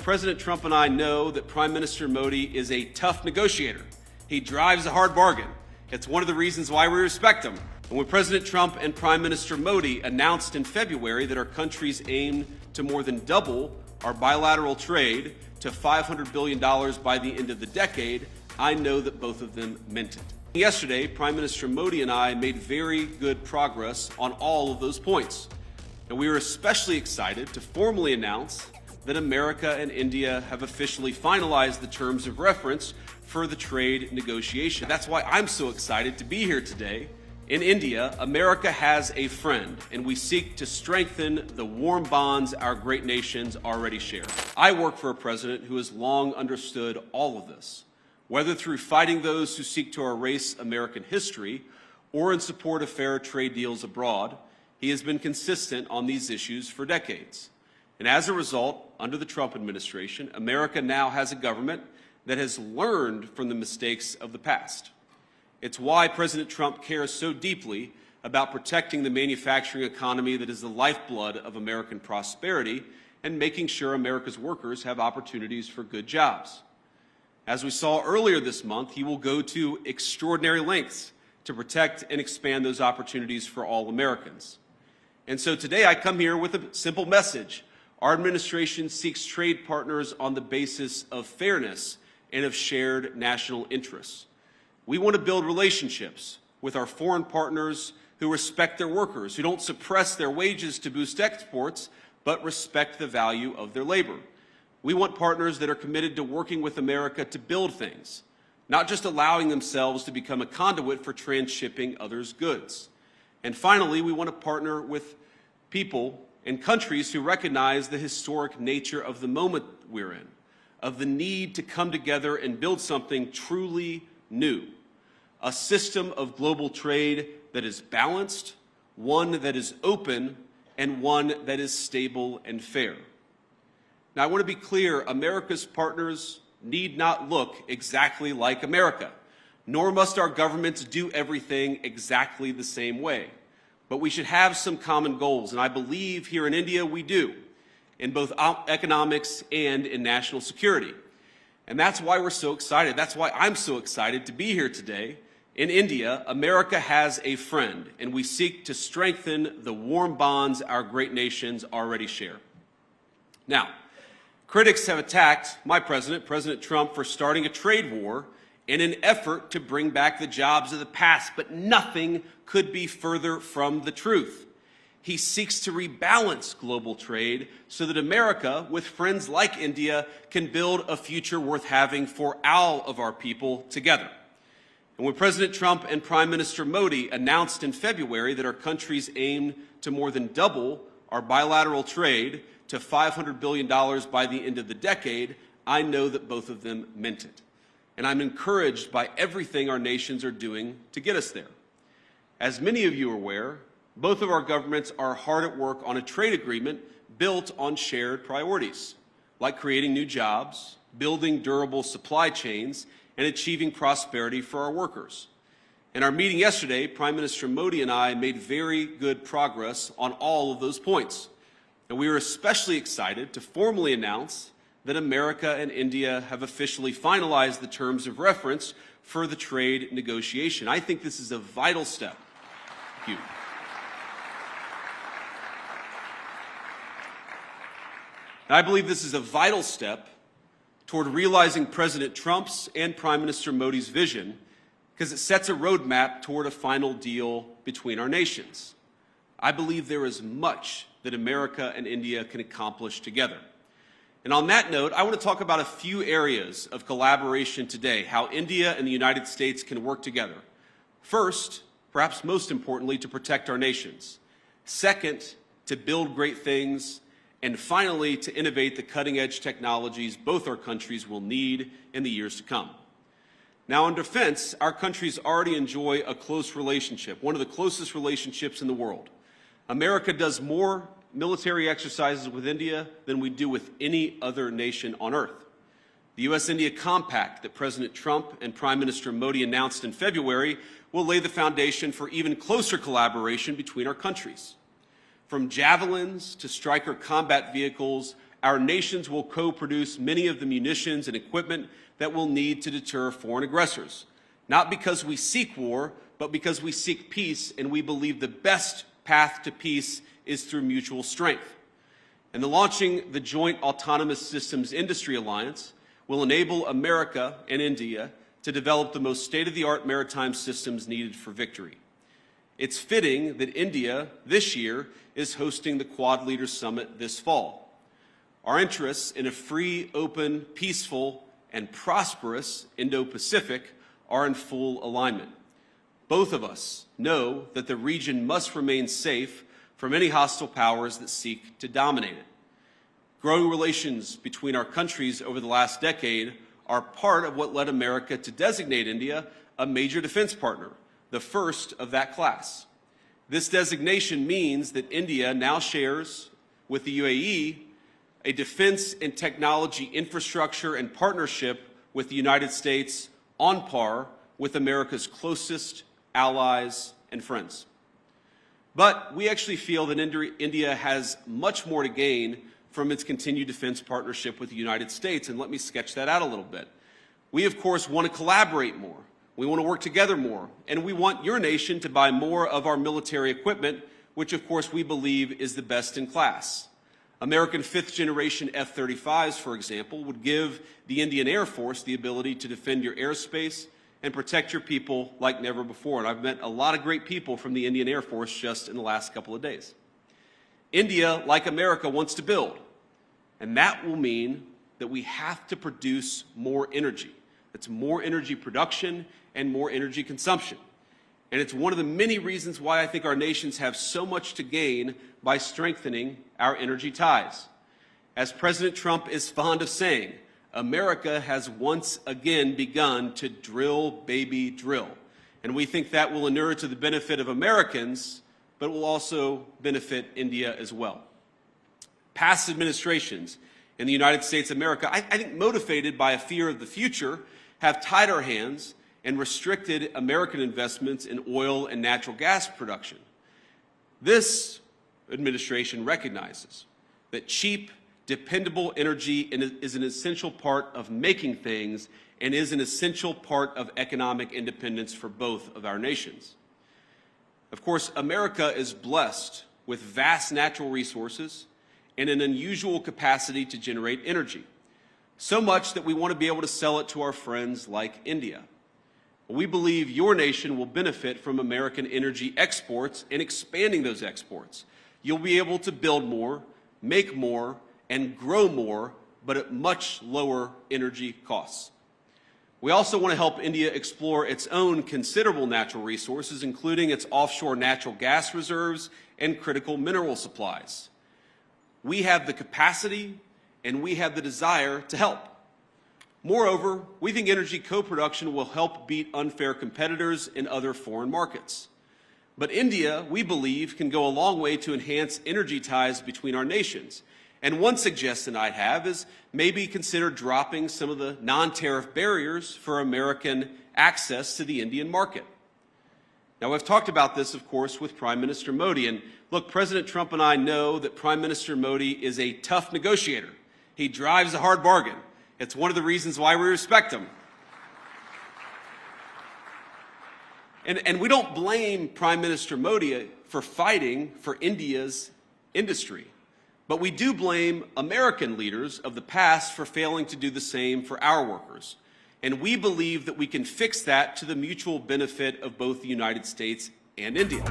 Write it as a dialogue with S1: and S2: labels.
S1: President Trump and I know that Prime Minister Modi is a tough negotiator. He drives a hard bargain. It's one of the reasons why we respect him. And when President Trump and Prime Minister Modi announced in February that our countries aim to more than double our bilateral trade to $500 billion by the end of the decade, I know that both of them meant it. Yesterday, Prime Minister Modi and I made very good progress on all of those points. And we were especially excited to formally announce that America and India have officially finalized the terms of reference for the trade negotiation. That's why I'm so excited to be here today. In India, America has a friend, and we seek to strengthen the warm bonds our great nations already share. I work for a president who has long understood all of this, whether through fighting those who seek to erase American history or in support of fair trade deals abroad. He has been consistent on these issues for decades. And as a result, under the Trump administration, America now has a government that has learned from the mistakes of the past. It's why President Trump cares so deeply about protecting the manufacturing economy that is the lifeblood of American prosperity and making sure America's workers have opportunities for good jobs. As we saw earlier this month, he will go to extraordinary lengths to protect and expand those opportunities for all Americans. And so today I come here with a simple message. Our administration seeks trade partners on the basis of fairness and of shared national interests. We want to build relationships with our foreign partners who respect their workers, who don't suppress their wages to boost exports, but respect the value of their labor. We want partners that are committed to working with America to build things, not just allowing themselves to become a conduit for transshipping others' goods. And finally, we want to partner with people and countries who recognize the historic nature of the moment we're in, of the need to come together and build something truly new, a system of global trade that is balanced, one that is open, and one that is stable and fair. Now, I want to be clear, America's partners need not look exactly like America, nor must our governments do everything exactly the same way. But we should have some common goals, and I believe here in India we do, in both economics and in national security. And that's why we're so excited. That's why I'm so excited to be here today. In India, America has a friend, and we seek to strengthen the warm bonds our great nations already share. Now, critics have attacked my president, President Trump, for starting a trade war in an effort to bring back the jobs of the past, but nothing could be further from the truth. He seeks to rebalance global trade so that America, with friends like India, can build a future worth having for all of our people together. And when President Trump and Prime Minister Modi announced in February that our countries aim to more than double our bilateral trade to $500 billion by the end of the decade, I know that both of them meant it. And I'm encouraged by everything our nations are doing to get us there. As many of you are aware, both of our governments are hard at work on a trade agreement built on shared priorities, like creating new jobs, building durable supply chains, and achieving prosperity for our workers. In our meeting yesterday, Prime Minister Modi and I made very good progress on all of those points. And we were especially excited to formally announce that America and India have officially finalized the terms of reference for the trade negotiation. I think this is a vital step. Thank you. And I believe this is a vital step toward realizing President Trump's and Prime Minister Modi's vision, because it sets a roadmap toward a final deal between our nations. I believe there is much that America and India can accomplish together. And on that note, I want to talk about a few areas of collaboration today, how India and the United States can work together. First, perhaps most importantly, to protect our nations. Second, to build great things. And finally, to innovate the cutting-edge technologies both our countries will need in the years to come. Now, in defense, our countries already enjoy a close relationship, one of the closest relationships in the world. America does more military exercises with India than we do with any other nation on earth. The U.S.-India Compact that President Trump and Prime Minister Modi announced in February will lay the foundation for even closer collaboration between our countries. From javelins to Stryker combat vehicles, our nations will co-produce many of the munitions and equipment that we'll need to deter foreign aggressors. Not because we seek war, but because we seek peace, and we believe the best path to peace is through mutual strength. And the launching the Joint Autonomous Systems Industry Alliance will enable America and India to develop the most state-of-the-art maritime systems needed for victory. It's fitting that India, this year, is hosting the Quad Leaders Summit this fall. Our interests in a free, open, peaceful, and prosperous Indo-Pacific are in full alignment. Both of us know that the region must remain safe from any hostile powers that seek to dominate it. Growing relations between our countries over the last decade are part of what led America to designate India a major defense partner, the first of that class. This designation means that India now shares with the UAE a defense and technology infrastructure and partnership with the United States on par with America's closest allies and friends. But we actually feel that India has much more to gain from its continued defense partnership with the United States, and let me sketch that out a little bit. We, of course, want to collaborate more. We want to work together more, and we want your nation to buy more of our military equipment, which, of course, we believe is the best in class. American fifth-generation F-35s, for example, would give the Indian Air Force the ability to defend your airspace and protect your people like never before. And I've met a lot of great people from the Indian Air Force just in the last couple of days. India, like America, wants to build, and that will mean that we have to produce more energy. It's more energy production and more energy consumption. And it's one of the many reasons why I think our nations have so much to gain by strengthening our energy ties. As President Trump is fond of saying, America has once again begun to drill, baby, drill. And we think that will inure to the benefit of Americans, but will also benefit India as well. Past administrations in the United States of America, I think motivated by a fear of the future, have tied our hands and restricted American investments in oil and natural gas production. This administration recognizes that cheap, dependable energy is an essential part of making things and is an essential part of economic independence for both of our nations. Of course, America is blessed with vast natural resources and an unusual capacity to generate energy, so much that we want to be able to sell it to our friends like India. We believe your nation will benefit from American energy exports and expanding those exports. You'll be able to build more, make more, and grow more, but at much lower energy costs. We also want to help India explore its own considerable natural resources, including its offshore natural gas reserves and critical mineral supplies. We have the capacity and we have the desire to help. Moreover, we think energy co-production will help beat unfair competitors in other foreign markets. But India, we believe, can go a long way to enhance energy ties between our nations. And one suggestion I'd have is maybe consider dropping some of the non-tariff barriers for American access to the Indian market. Now, I've talked about this, of course, with Prime Minister Modi. And look, President Trump and I know that Prime Minister Modi is a tough negotiator. He drives a hard bargain. It's one of the reasons why we respect him. And we don't blame Prime Minister Modi for fighting for India's industry. But we do blame American leaders of the past for failing to do the same for our workers. And we believe that we can fix that to the mutual benefit of both the United States and India.